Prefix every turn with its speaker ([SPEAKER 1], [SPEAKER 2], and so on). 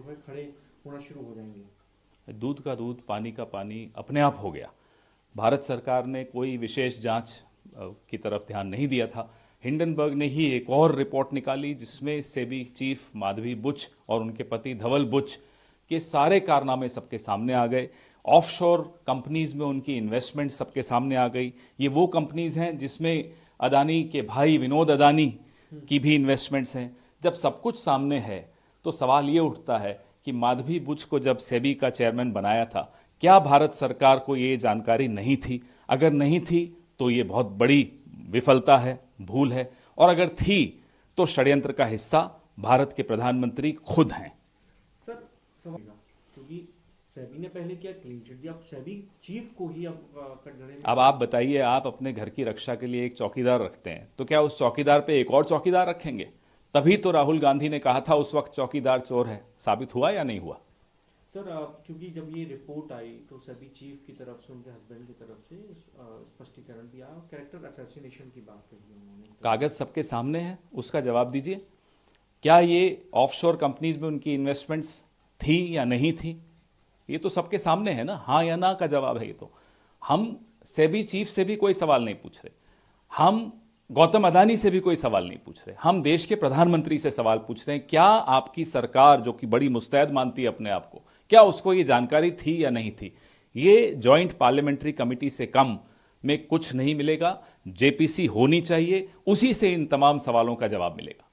[SPEAKER 1] जो है खड़े होना शुरू हो जाएंगे।
[SPEAKER 2] दूध का दूध, पानी का पानी अपने आप हो गया। भारत सरकार ने कोई विशेष जांच की तरफ ध्यान नहीं दिया था। हिंडनबर्ग ने ही एक और रिपोर्ट निकाली जिसमें सेबी चीफ माधवी बुच और उनके पति धवल बुच के सारे कारनामे सबके सामने आ गए। ऑफशोर कंपनीज में उनकी इन्वेस्टमेंट सबके सामने आ गई। ये वो कंपनीज हैं जिसमें अदानी के भाई विनोद अदानी की भी इन्वेस्टमेंट्स हैं। जब सब कुछ सामने है तो सवाल ये उठता है कि माधवी बुच को जब सेबी का चेयरमैन बनाया था, क्या भारत सरकार को ये जानकारी नहीं थी? अगर नहीं थी तो ये बहुत बड़ी विफलता है, भूल है, और अगर थी तो षड्यंत्र का हिस्सा भारत के प्रधानमंत्री खुद हैं।
[SPEAKER 1] सर सवाल, क्योंकि सेबी ने पहले क्या क्लीन चिट दिया, अब सेबी चीफ को ही अब कटघरे में।
[SPEAKER 2] अब आप बताइए, आप अपने घर की रक्षा के लिए एक चौकीदार रखते हैं तो क्या उस चौकीदार पे एक और चौकीदार रखेंगे? तभी तो राहुल गांधी ने कहा था उस वक्त चौकीदार चोर है। साबित हुआ या नहीं हुआ?
[SPEAKER 1] सर क्योंकि जब ये रिपोर्ट आई तो सभी चीफ की तरफ से, उनके हस्बैंड की तरफ से स्पष्टीकरण दिया, कैरेक्टर असैसिनेशन की बात कही उन्होंने।
[SPEAKER 2] कागज सबके सामने है, उसका जवाब दीजिए। क्या ये ऑफशोर कंपनीज में उनकी इन्वेस्टमेंट्स थी या नहीं थी? ये तो सबके सामने है ना, हाँ या ना का जवाब है। ये तो हम सेबी चीफ से भी कोई सवाल नहीं पूछ रहे, हम गौतम अदानी से भी कोई सवाल नहीं पूछ रहे, हम देश के प्रधानमंत्री से सवाल पूछ रहे हैं। क्या आपकी सरकार, जो कि बड़ी मुस्तैद मानती है अपने आप को, क्या उसको ये जानकारी थी या नहीं थी? ये जॉइंट पार्लियामेंट्री कमेटी से कम में कुछ नहीं मिलेगा। जेपीसी होनी चाहिए, उसी से इन तमाम सवालों का जवाब मिलेगा।